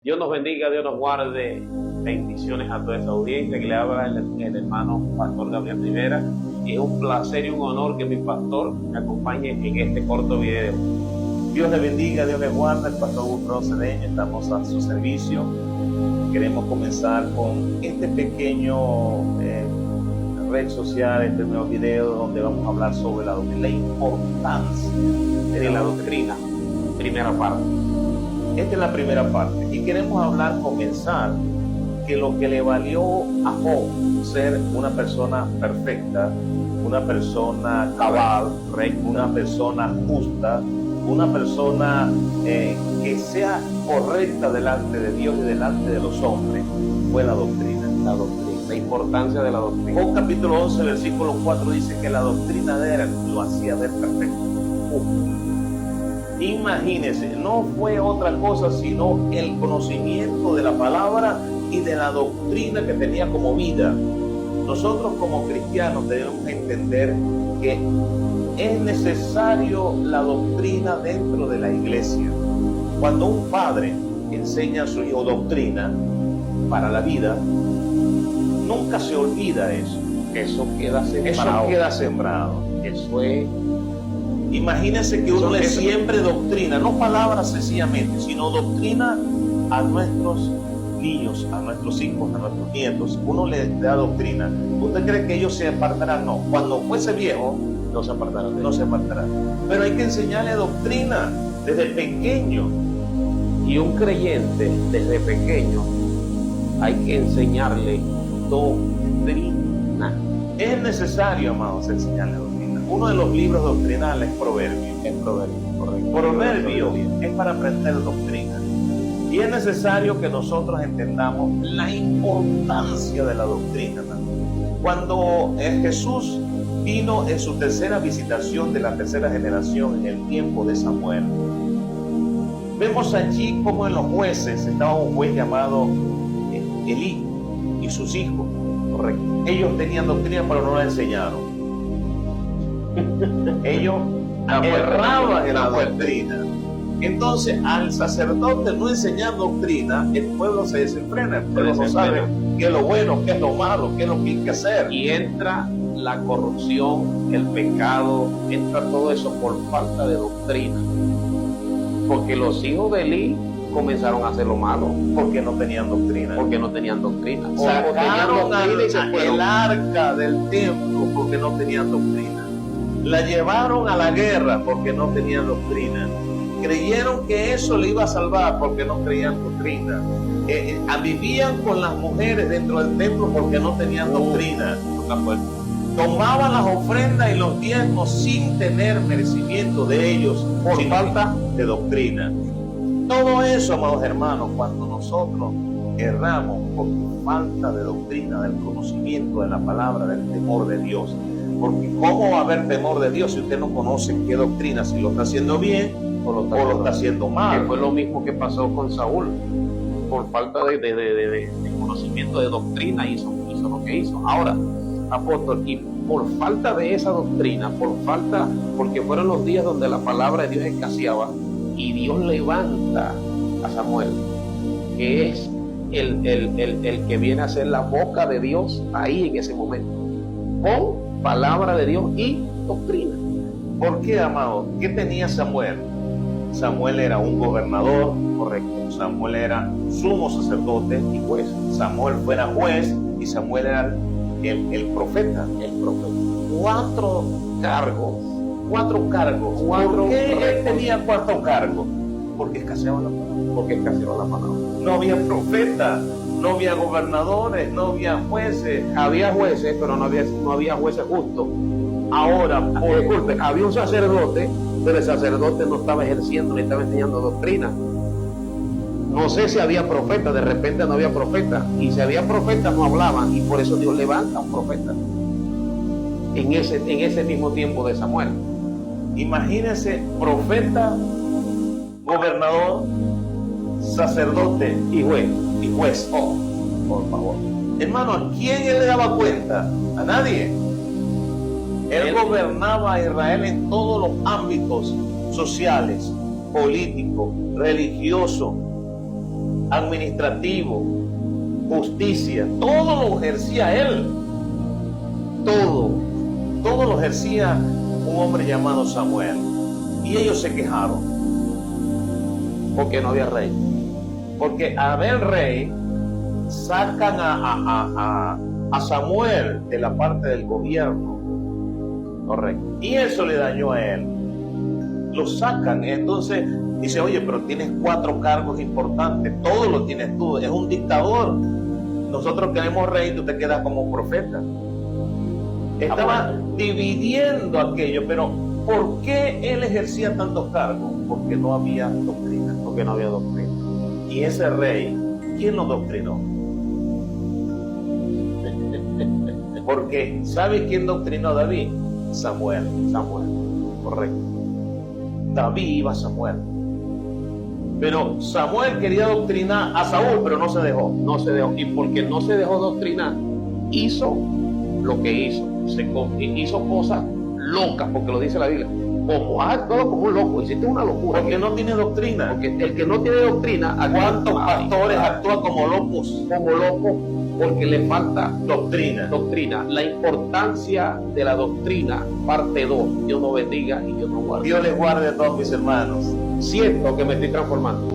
Dios nos bendiga, Dios nos guarde. Bendiciones a toda esa audiencia que le habla el hermano Pastor Gabriel Rivera. Y es un placer y un honor que mi pastor me acompañe en este corto video. Dios le bendiga, Dios le guarde. El pastor Gustavo Cedeño, estamos a su servicio. Queremos comenzar con este pequeño red social, este nuevo video donde vamos a hablar sobre la importancia De la doctrina, primera parte. Esta es la primera parte y queremos comenzar que lo que le valió a Job ser una persona perfecta, una persona cabal, una persona justa, una persona que sea correcta delante de Dios y delante de los hombres, fue la doctrina. La importancia de la doctrina. Job capítulo 11, versículo 4 dice que la doctrina de él lo hacía ver perfecto. Imagínense, no fue otra cosa sino el conocimiento de la palabra y de la doctrina que tenía como vida. Nosotros como cristianos debemos entender que es necesario la doctrina dentro de la iglesia. Cuando un padre enseña a su hijo doctrina para la vida, nunca se olvida eso. Eso queda sembrado. Eso es. Imagínense que uno le siempre doctrina, no palabras sencillamente, sino doctrina a nuestros niños, a nuestros hijos, a nuestros nietos. Uno les da doctrina. ¿Usted cree que ellos se apartarán? No. Cuando fuese viejo, no se apartarán. No se apartarán. Pero hay que enseñarle doctrina desde pequeño. Y un creyente desde pequeño hay que enseñarle doctrina. Es necesario, amados, enseñarle doctrina. Uno de los libros doctrinales es Proverbios. Correcto. Proverbios es para aprender doctrina. Y es necesario que nosotros entendamos la importancia de la doctrina. Cuando Jesús vino en su tercera visitación de la tercera generación en el tiempo de Samuel, vemos allí como en los jueces estaba un juez llamado Elí y sus hijos. Correcto. Ellos tenían doctrina pero no la enseñaron. Ellos erraban en la doctrina. Entonces, al sacerdote no enseñar doctrina, el pueblo se desenfrena. El pueblo no sabe qué es lo bueno, qué es lo malo, qué es lo que hay que hacer. Y entra la corrupción, el pecado, entra todo eso por falta de doctrina. Porque los hijos de Elí comenzaron a hacer lo malo. Porque no tenían doctrina. Sacaron el arca del templo porque no tenían doctrina. La llevaron a la guerra porque no tenían doctrina. Creyeron que eso le iba a salvar porque no creían doctrina. Vivían con las mujeres dentro del templo porque no tenían doctrina. Tomaban las ofrendas y los diezmos sin tener merecimiento de ellos por falta de doctrina. Todo eso, amados hermanos, cuando nosotros erramos por falta de doctrina, del conocimiento de la palabra, del temor de Dios. Porque ¿cómo va a haber temor de Dios si usted no conoce qué doctrina, si lo está haciendo bien o lo está haciendo mal? Que fue lo mismo que pasó con Saúl. Por falta de conocimiento de doctrina hizo lo que hizo. Ahora, apóstol, y por falta de esa doctrina, porque fueron los días donde la palabra de Dios escaseaba, y Dios levanta a Samuel, que es el que viene a ser la boca de Dios ahí en ese momento, con palabra de Dios y doctrina. ¿Por qué, amado? ¿Qué tenía Samuel? Samuel era un gobernador, correcto. Samuel era sumo sacerdote y juez. Samuel fuera juez y Samuel era el profeta. Cuatro cargos. ¿Por qué él tenía cuatro cargos? Porque escaseaba la palabra. No había profeta, no había gobernadores, no había jueces. Había jueces, pero no había jueces justos. Ahora, disculpe, había un sacerdote, pero el sacerdote no estaba ejerciendo ni estaba enseñando doctrina. No sé si había profeta, de repente no había profeta. Y si había profeta no hablaban, y por eso Dios levanta a un profeta en ese mismo tiempo de Samuel. Imagínense, profeta, gobernador, sacerdote y juez. Oh, por favor. Hermano, ¿a quién él le daba cuenta? A nadie. Él gobernaba a Israel en todos los ámbitos sociales, políticos, religiosos. administrativo, justicia, todo lo ejercía él. Todo lo ejercía un hombre llamado Samuel. Y ellos se quejaron. Porque no había rey. Porque a ver rey, sacan a Samuel de la parte del gobierno. Correcto. Y eso le dañó a él. Lo sacan. Entonces dice, oye, pero tienes 4 cargos importantes. Todo lo tienes tú. Es un dictador. Nosotros queremos rey, tú te quedas como profeta. Estaba dividiendo aquello, pero ¿por qué él ejercía tantos cargos? Porque no había doctrina. Porque no había doctrina. Y ese rey, ¿quién lo doctrinó? Porque ¿sabe quién doctrinó a David? Samuel. Correcto. David iba a Samuel. Pero Samuel quería doctrinar a Saúl, pero no se dejó. No se dejó. Y porque no se dejó doctrinar, hizo lo que hizo. Hizo cosas locas, porque lo dice la Biblia. Como has actuado como un loco, hiciste una locura. Porque no tiene doctrina. Porque el que no tiene doctrina, ¿Cuántos pastores actúan como locos? Como locos, porque le falta Doctrina. doctrina. La importancia de la doctrina, parte 2. Dios nos bendiga y Dios nos guarde. Dios les guarde a todos mis hermanos. Siento que me estoy transformando.